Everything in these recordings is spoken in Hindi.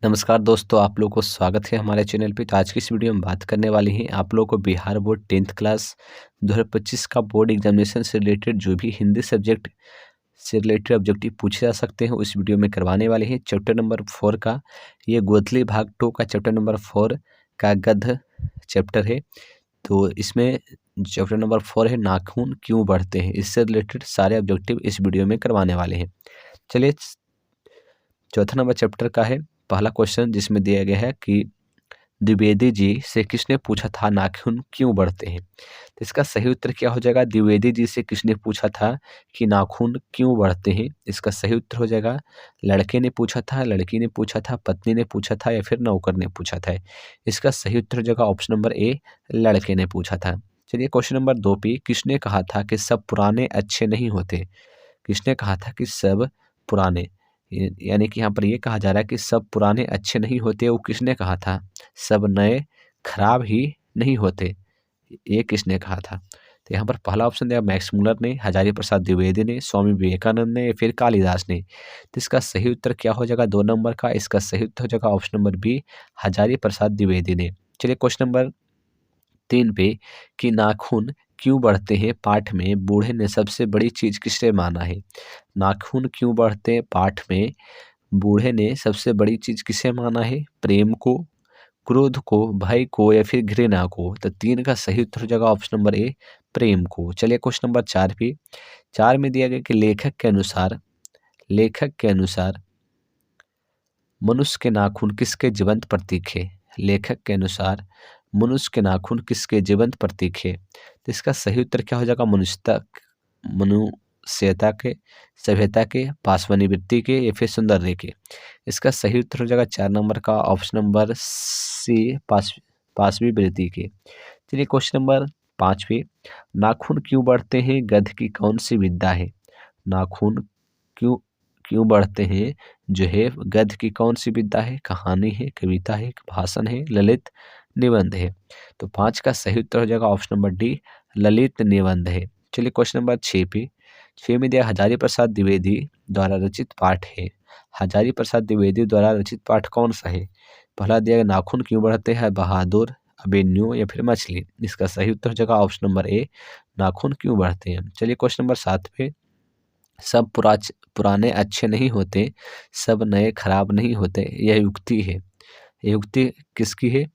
नमस्कार दोस्तों, आप लोगों को स्वागत है हमारे चैनल पे। तो आज की इस वीडियो में बात करने वाले हैं आप लोगों को बिहार बोर्ड 10th क्लास 2025 का बोर्ड एग्जामिनेशन से रिलेटेड जो भी हिंदी सब्जेक्ट से रिलेटेड ऑब्जेक्टिव पूछे जा सकते हैं उस वीडियो में करवाने वाले हैं। चैप्टर नंबर 4 का ये गोदली भाग 2 का चैप्टर नंबर 4 का गद्य चैप्टर है। तो इसमें चैप्टर नंबर 4 है नाखून क्यों बढ़ते हैं। इससे रिलेटेड सारे ऑब्जेक्टिव इस वीडियो में करवाने वाले हैं। चलिए, चौथा नंबर चैप्टर का है पहला क्वेश्चन, जिसमें दिया गया है कि द्विवेदी जी से किसने पूछा था नाखून क्यों बढ़ते हैं। तो इसका सही उत्तर क्या हो जाएगा? द्विवेदी जी से किसने पूछा था कि नाखून क्यों बढ़ते हैं। इसका सही उत्तर हो जाएगा लड़के ने पूछा था, लड़की ने पूछा था, पत्नी ने पूछा था या फिर नौकर ने पूछा था। इसका सही उत्तर हो जाएगा ऑप्शन नंबर ए, लड़के ने पूछा था। चलिए, क्वेश्चन नंबर 2 पे किसने कहा था कि सब पुराने अच्छे नहीं होते। किसने कहा था कि सब पुराने, यानी कि यहाँ पर ये कहा जा रहा है कि सब पुराने अच्छे नहीं होते। वो किसने कहा था? सब नए खराब ही नहीं होते, ये किसने कहा था? तो यहाँ पर पहला ऑप्शन दिया मैक्स मुलर ने, हजारी प्रसाद द्विवेदी ने, स्वामी विवेकानंद ने या फिर कालिदास ने। तो इसका सही उत्तर क्या हो जाएगा 2 नंबर का? इसका सही उत्तर हो जाएगा option number B, Hazari Prasad Dwivedi ने। चलिए, क्वेश्चन नंबर 3 पे कि नाखून क्यों बढ़ते हैं पाठ में बूढ़े ने सबसे बड़ी चीज किसे माना है। नाखून क्यों बढ़ते हैं पाठ में बूढ़े ने सबसे बड़ी चीज किसे माना है? प्रेम को, क्रोध को, भय को या फिर घृणा को। तो 3 का सही उत्तर हो जाएगा ऑप्शन नंबर ए, प्रेम को। चलिए, क्वेश्चन नंबर 4 पे 4 में दिया गया कि लेखक के अनुसार मनुष्य के नाखून किसके जीवंत प्रतीक है। लेखक के अनुसार मनुष्य के नाखून किसके जीवंत प्रतीक है। तो इसका सही उत्तर क्या हो जाएगा? मनुष्यता के, सभ्यता के, पासवानी वृत्ति के या फिर सौंदर्य के। इसका सही उत्तर हो जाएगा 4 नंबर का ऑप्शन नंबर सी, पासवी वृत्ति के। चलिए, क्वेश्चन नंबर 5 पे नाखून क्यों बढ़ते हैं गद्य की कौन सी विद्या है। नाखून क्यों क्यों बढ़ते हैं जो है गद्य की कौन सी विद्या है? कहानी है, कविता है, भाषण है, ललित निबंध है। तो 5 का सही उत्तर हो जाएगा ऑप्शन नंबर डी, ललित निबंध है। चलिए, क्वेश्चन नंबर 6 पे 6 में दिया हजारी प्रसाद द्विवेदी द्वारा रचित पाठ है। हजारी प्रसाद द्विवेदी द्वारा रचित पाठ कौन सा है? पहला दिया गया नाखून क्यों बढ़ते हैं, बहादुर, अभिमन्यु या फिर मछली। इसका सही उत्तर हो जाएगा ऑप्शन नंबर ए, नाखून क्यों बढ़ते हैं। चलिए, क्वेश्चन नंबर 7 पे सब पुराने अच्छे नहीं होते, सब नए खराब नहीं होते, यह युक्ति है। यह युक्ति किसकी है?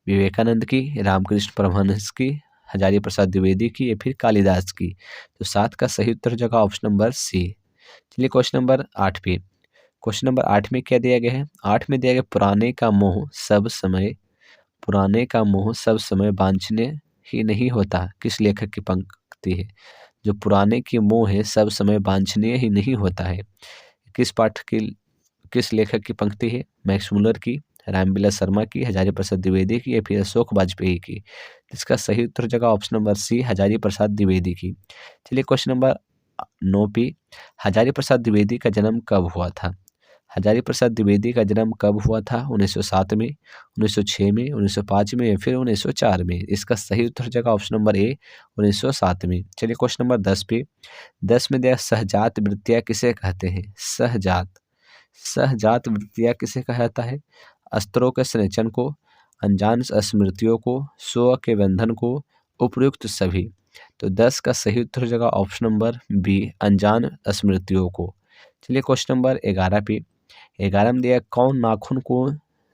विवेकानंद की, रामकृष्ण परमहंस की, हजारी प्रसाद द्विवेदी की या फिर कालिदास की। तो 7 का सही उत्तर हो जाएगा ऑप्शन नंबर सी। चलिए, क्वेश्चन नंबर 8 पे क्वेश्चन नंबर 8 में क्या दिया गया है? 8 में दिया गया पुराने का मोह सब समय वांछनीय ही नहीं होता। किस लेखक की पंक्ति है? जो पुराने की मोह है सब समय वांछनीय ही नहीं होता है। किस लेखक की पंक्ति है? मैक्स मुलर की, रामविलास शर्मा की, हजारी प्रसाद द्विवेदी की या फिर अशोक वाजपेयी की। इसका सही उत्तर हो जाएगा option number C, Hazari Prasad Dwivedi की। चलिए, क्वेश्चन नंबर 9 पे हजारी प्रसाद द्विवेदी का जन्म कब हुआ था। हजारी प्रसाद द्विवेदी का जन्म कब हुआ था? 1907 में, 1906 में, 1905 में या फिर 1904 में। इसका सही उत्तर हो जाएगा ऑप्शन नंबर ए, 1907 में। चलिए, क्वेश्चन नंबर 10 पे 10 में दिया सहजात वृत्तियाँ किसे कहते हैं। सहजात वृत्तियाँ किसे कहा जाता है? अस्त्रों के संरचन को, अनजान स्मृतियों को, स्व के बंधन को, उपयुक्त सभी। तो 10 का सही उत्तर हो जाएगा ऑप्शन नंबर बी, अनजान स्मृतियों को। चलिए, क्वेश्चन नंबर 11 पे 11 में दिया कौन नाखून को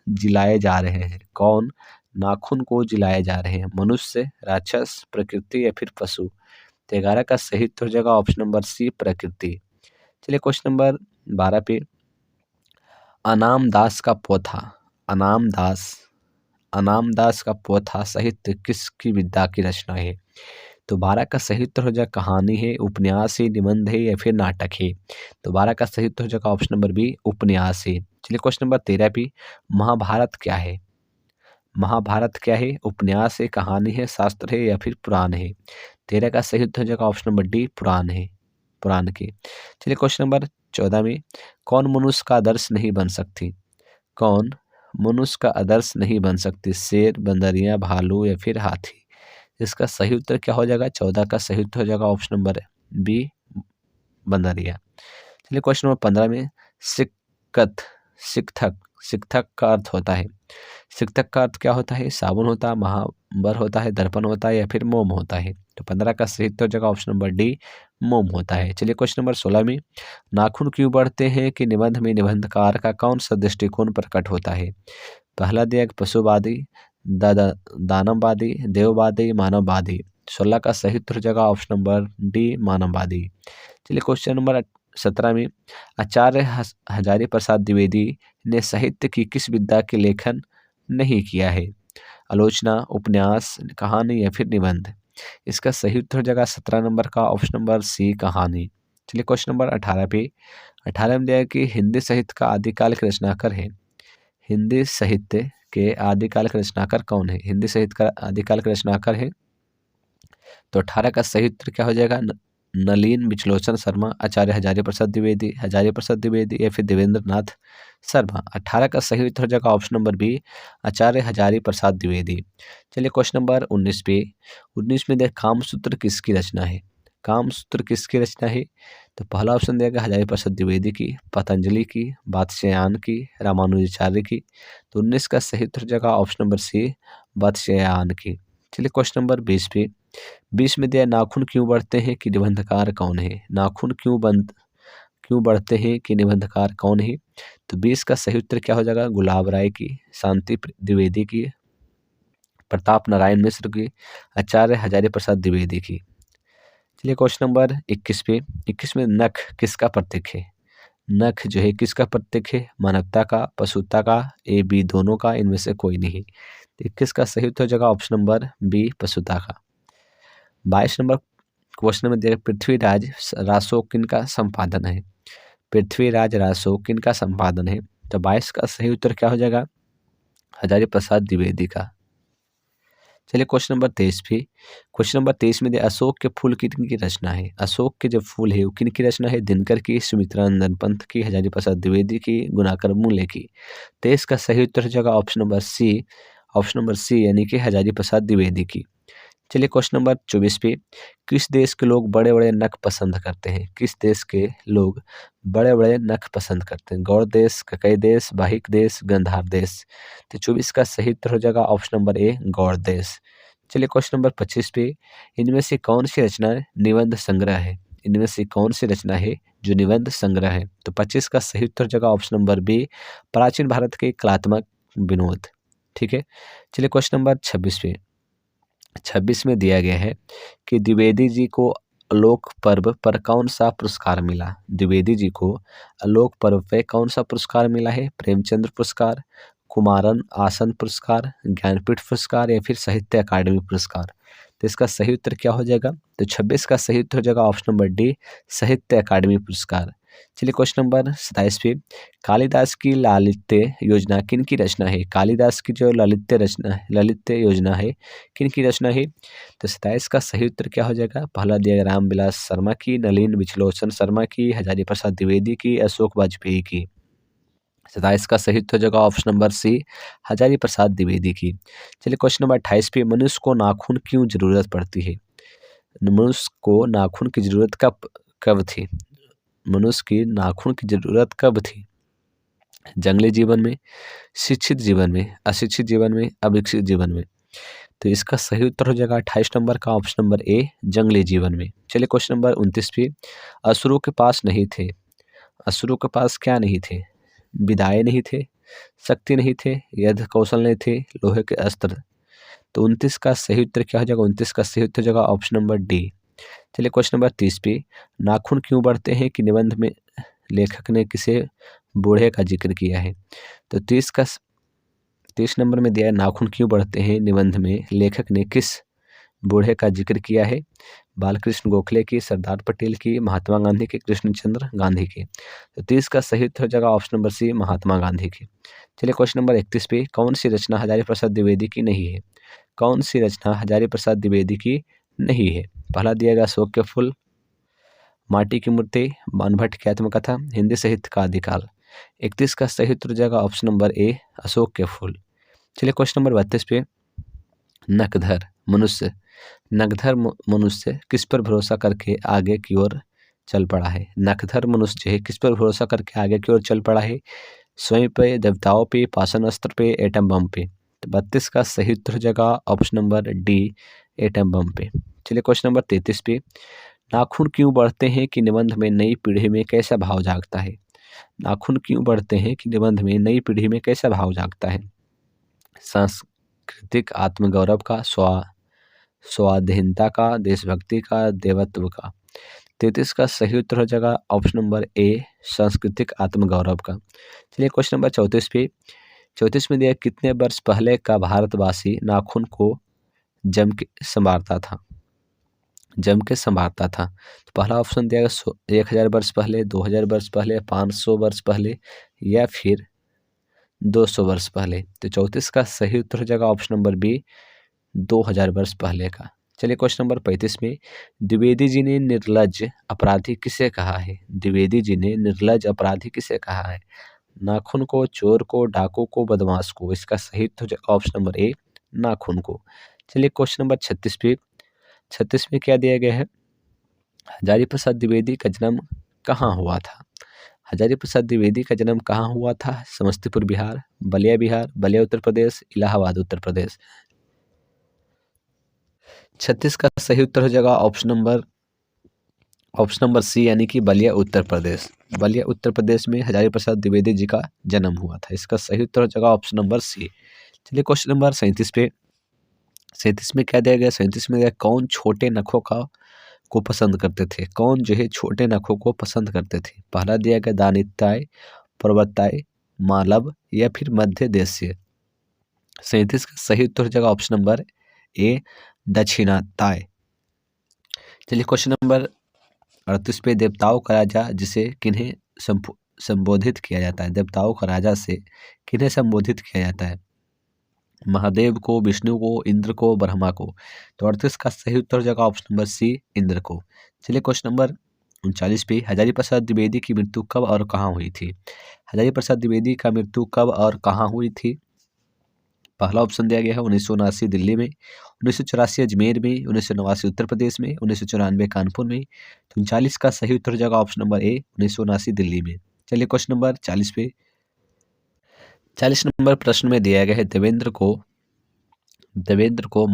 जिलाए जा रहे हैं। कौन नाखून को जिलाए जा रहे हैं? मनुष्य, राक्षस, प्रकृति या फिर पशु। तो 11 का सही उत्तर हो जाएगा ऑप्शन नंबर सी, प्रकृति। चलिए, क्वेश्चन नंबर 12 पे अनाम दास का पोथा अनाम दास का पोथा साहित्य किसकी विद्या की रचना है। तो 12 का सही उत्तर हो जाएगा कहानी है, उपन्यास है, निबंध है या फिर नाटक है। तो 12 का सही उत्तर हो जाएगा ऑप्शन नंबर बी, उपन्यास है। चलिए, क्वेश्चन नंबर 13 पे महाभारत क्या है। महाभारत क्या है? उपन्यास है, कहानी है, शास्त्र है या फिर पुराण है। 13 का सही उत्तर हो जाएगा ऑप्शन नंबर डी, पुराण है, पुराण के। चलिए, क्वेश्चन नंबर 14 में कौन मनुष्य का आदर्श नहीं बन सकती। कौन मनुष्य का आदर्श नहीं बन सकती? शेर, बंदरिया, भालू या फिर हाथी। इसका सही उत्तर क्या हो जाएगा? 14 का सही उत्तर हो जाएगा ऑप्शन नंबर बी, बंदरिया। चलिए, क्वेश्चन नंबर 15 में शिक्षक शिक्षक का अर्थ होता है। शिक्षक का अर्थ क्या होता है? साबुन होता है, महावर होता है, दर्पण होता है या फिर मोम होता है। तो 15 का सही उत्तर जगह ऑप्शन नंबर डी मोम होता है। चलिए क्वेश्चन नंबर 16 में, नाखून क्यों बढ़ते हैं कि निबंध में निबंधकार का कौन सा दृष्टिकोण प्रकट होता है? पहला दिया पशुवादी, दानववादी, देववादी, मानववादी। 16 का सही उत्तर जगह ऑप्शन नंबर डी मानववादी। चलिए क्वेश्चन नंबर 17 में, आचार्य हजारी प्रसाद द्विवेदी ने साहित्य की किस विधा के लेखन नहीं किया है? आलोचना, उपन्यास, कहानी या फिर निबंध। इसका सही उत्तर जगह 17 नंबर का ऑप्शन नंबर सी कहानी। चलिए क्वेश्चन नंबर 18 पे, 18 में दिया है कि हिंदी साहित्य का आदिकाल के रचनाकार है। हिंदी साहित्य के आदिकाल के रचनाकार कौन है? हिंदी साहित्य का आदिकाल के रचनाकार है। तो 18 का सही उत्तर क्या हो जाएगा? नलिन विचलोचन शर्मा, आचार्य हजारी प्रसाद द्विवेदी या फिर देवेंद्र नाथ शर्मा। 18 का सही उत्तर जगह ऑप्शन नंबर बी आचार्य हजारी प्रसाद द्विवेदी। चलिए क्वेश्चन नंबर 19 पे, 19 में कामसूत्र किसकी रचना है? कामसूत्र किसकी रचना है? तो पहला ऑप्शन दिया गया हजारी प्रसाद द्विवेदी की, पतंजलि की, वात्स्यायन की, रामानुजाचार्य की। तो 19 का सही उत्तर जगह ऑप्शन नंबर सी वात्स्यायन की। चलिए क्वेश्चन नंबर 20 पे, 20 में दिया नाखून क्यों बढ़ते हैं कि निबंधकार कौन है? नाखून क्यों बढ़ते हैं कि निबंधकार कौन है? तो 20 का सही उत्तर क्या हो जाएगा? गुलाब राय की, शांति द्विवेदी की, प्रताप नारायण मिश्र की, आचार्य हजारी प्रसाद द्विवेदी की। चलिए क्वेश्चन नंबर 21 पे, 21 में नख किसका प्रतीक है? नख जो है किसका प्रतीक है? मानवता का, पशुता का, ए बी दोनों का, इनमें से कोई नहीं। 21 का सही उत्तर जगह ऑप्शन नंबर बी पशुता का। 22 नंबर क्वेश्चन में दिया पृथ्वीराज रासो किनका संपादन है? पृथ्वीराज रासो किनका संपादन है? तो 22 का सही उत्तर क्या हो जाएगा? हजारी प्रसाद द्विवेदी का। चलिए क्वेश्चन नंबर 23 भी, क्वेश्चन नंबर 23 में दिया अशोक के फूल किनकी रचना है? अशोक के जो फूल है वो किनकी रचना है? दिनकर की, सुमित्रा नंदन पंत की, हजारी प्रसाद द्विवेदी की, गुणाकर मूल्य की। 23 का सही उत्तर जगह ऑप्शन नंबर सी यानी कि हजारी प्रसाद द्विवेदी की। चलिए क्वेश्चन नंबर 24 पे, किस देश के लोग बड़े बड़े नख पसंद करते हैं? किस देश के लोग बड़े बड़े नख पसंद करते हैं? गौड़ देश, ककई देश, बाहिक देश, गंधार देश। तो 24 का सही उत्तर हो जाएगा ऑप्शन नंबर ए गौड़ देश। चलिए क्वेश्चन नंबर 25 पे, इनमें से कौन सी रचना निबंध संग्रह है? इनमें से कौन सी रचना है जो निबंध संग्रह है? तो 25 का सही उत्तर जगह ऑप्शन नंबर बी प्राचीन भारत के कलात्मक विनोद। ठीक है। चलिए क्वेश्चन नंबर 26 पे, 26 में दिया गया है कि द्विवेदी जी को आलोक पर्व पर कौन सा पुरस्कार मिला? द्विवेदी जी को आलोक पर्व पे कौन सा पुरस्कार मिला है? प्रेमचंद्र पुरस्कार, कुमारन आसन पुरस्कार, ज्ञानपीठ पुरस्कार या फिर साहित्य अकादमी पुरस्कार। तो इसका सही उत्तर क्या हो जाएगा? तो 26 का सही उत्तर हो जाएगा ऑप्शन नंबर डी साहित्य अकादमी पुरस्कार। चलिए क्वेश्चन नंबर 27 पे, कालिदास की लालित्य योजना किन की रचना है? कालिदास की जो ललित्य योजना है किन की रचना है? तो 27 का सही उत्तर क्या हो जाएगा? पहला दिया गया रामविलास शर्मा की, नलिन विचलोचन शर्मा की, हजारी प्रसाद द्विवेदी की, अशोक वाजपेयी की। 27 का सही उत्तर जगह option number C Hazari Prasad Dwivedi की। चलिए क्वेश्चन नंबर 28 पे, मनुष्य को नाखून क्यों जरूरत पड़ती है? मनुष्य को नाखून की जरूरत कब थी? मनुष्य की नाखून की जरूरत कब थी? जंगली जीवन में, शिक्षित जीवन में, अशिक्षित जीवन में, अविकसित जीवन में। तो इसका सही उत्तर हो जाएगा 28 नंबर का ऑप्शन नंबर ए जंगली जीवन में। चलिए क्वेश्चन नंबर 29 पे, असुरों के पास नहीं थे, असुरों के पास क्या नहीं थे? विदाएं नहीं थे, शक्ति नहीं थे, युद्ध कौशल नहीं थे, लोहे के अस्त्र। तो 29 का सही उत्तर क्या हो जाएगा? 29 का सही उत्तर हो जाएगा ऑप्शन नंबर डी। चलिए क्वेश्चन नंबर 30 पे, नाखून क्यों बढ़ते हैं कि निबंध में लेखक ने किसे बूढ़े का जिक्र किया है? तो 30 नंबर में दिया है नाखून क्यों बढ़ते हैं निबंध में लेखक ने किस बूढ़े का जिक्र किया है? बालकृष्ण गोखले की, सरदार पटेल की, महात्मा गांधी की, कृष्णचंद्र गांधी की। तो 30 का सही उत्तर हो जाएगा option number C Mahatma Gandhi की। चलिए क्वेश्चन नंबर 31 पे, कौन सी रचना हजारी प्रसाद द्विवेदी की नहीं है? कौन सी रचना हजारी प्रसाद द्विवेदी की नहीं है? पहला दिया गया अशोक के फूल, माटी की मूर्ति, बाणभट्ट की आत्मकथा, हिंदी साहित्य का आदिकाल। 31 का सही उत्तर हो जाएगा ऑप्शन नंबर ए अशोक के फूल। चलिए क्वेश्चन नंबर 32 पे, नखधर मनुष्य किस पर भरोसा करके आगे की ओर चल पड़ा है? नखधर मनुष्य किस पर भरोसा करके आगे की ओर चल पड़ा है? स्वयं पे, देवताओं पे, पाषाण अस्त्र पे, एटम बम पे। तो 32 का सही उत्तर हो जाएगा option number D, atom bomb पे। चलिए क्वेश्चन नंबर 33 पे, नाखून क्यों बढ़ते हैं कि निबंध में नई पीढ़ी में कैसा भाव जागता है? नाखून क्यों बढ़ते हैं कि निबंध में नई पीढ़ी में कैसा भाव जागता है? सांस्कृतिक आत्मगौरव का, स्वाधीनता का, देशभक्ति का, देवत्व का। 33 का सही उत्तर हो जाएगा ऑप्शन नंबर ए, सांस्कृतिक आत्मगौरव का। चलिए क्वेश्चन नंबर 34 पे, 34 में दिया कितने वर्ष पहले का भारतवासी नाखून को जम के संवारता था? जम के संवारता था। तो पहला ऑप्शन दिया गया 1000 वर्ष पहले, 2000 वर्ष पहले, 500 वर्ष पहले या फिर 200 वर्ष पहले। तो 34 का सही उत्तर हो जाएगा ऑप्शन नंबर बी, 2000 वर्ष पहले का। चलिए क्वेश्चन नंबर 35 में, द्विवेदी जी ने निर्लज्ज अपराधी किसे कहा है? द्विवेदी जी ने निर्लज्ज अपराधी किसे कहा है? नाखून को, चोर को, डाकू को, बदमाश को। इसका सही उत्तर हो जाएगा ऑप्शन नंबर ए, नाखून को। चलिए क्वेश्चन नंबर 36 पे, 36 में क्या दिया गया है? हजारी प्रसाद द्विवेदी का जन्म कहाँ हुआ था? हजारी प्रसाद द्विवेदी का जन्म कहाँ हुआ था? समस्तीपुर बिहार, बलिया उत्तर प्रदेश, इलाहाबाद उत्तर प्रदेश। 36 का सही उत्तर हो जाएगा ऑप्शन नंबर सी, यानी कि बलिया उत्तर प्रदेश। बलिया उत्तर प्रदेश में हजारी प्रसाद द्विवेदी जी का जन्म हुआ था। इसका सही उत्तर हो जाएगा ऑप्शन नंबर सी। चलिए क्वेश्चन नंबर 37 पे, 37 में क्या दिया गया? 37 में दिया कौन छोटे नखों को पसंद करते थे? कौन जो है छोटे नखों को पसंद करते थे? पहला दिया गया दानिताय, पर्वताय, मालव या फिर मध्य देशीय। 37 का सही उत्तर हो जाएगा ऑप्शन नंबर ए, दक्षिणाताय। चलिए क्वेश्चन नंबर 38 पे, देवताओं का राजा जिसे किन्हें संबोधित किया जाता है? देवताओं का राजा से किन्हें संबोधित किया जाता है? महादेव को, विष्णु को, इंद्र को, ब्रह्मा को। तो 38 का सही उत्तर हो जाएगा ऑप्शन नंबर सी, इंद्र को। चलिए क्वेश्चन नंबर 39 पे, हजारी प्रसाद द्विवेदी की मृत्यु कब और कहाँ हुई थी? हजारी प्रसाद द्विवेदी का मृत्यु कब और कहाँ हुई थी? पहला ऑप्शन दिया गया है 1979 दिल्ली में, 1984 अजमेर में, 1989 उत्तर प्रदेश में, 1994 कानपुर में। तो 39 का सही उत्तर हो जाएगा ऑप्शन नंबर ए, 1979 दिल्ली में। चलिए क्वेश्चन नंबर 40 पे, 40 नंबर प्रश्न में दिया गया है देवेंद्र को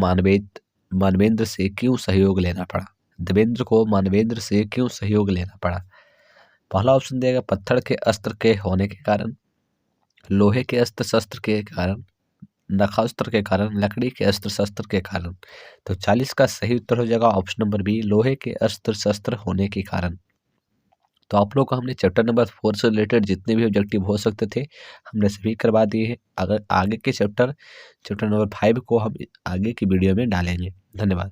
मानवेंद्र से क्यों सहयोग लेना पड़ा? देवेंद्र को मानवेंद्र से क्यों सहयोग लेना पड़ा? पहला ऑप्शन दिया गया पत्थर के अस्त्र के होने के कारण, लोहे के अस्त्र शस्त्र के कारण, नखास्त्र के कारण, लकड़ी के अस्त्र शस्त्र के कारण। तो 40 का सही उत्तर हो जाएगा ऑप्शन नंबर बी, लोहे के अस्त्र शस्त्र होने के कारण। तो आप लोग को हमने चैप्टर नंबर 4 से रिलेटेड जितने भी ऑब्जेक्टिव हो सकते थे हमने सभी करवा दिए हैं। अगर आगे के चैप्टर नंबर 5 को हम आगे की वीडियो में डालेंगे। धन्यवाद।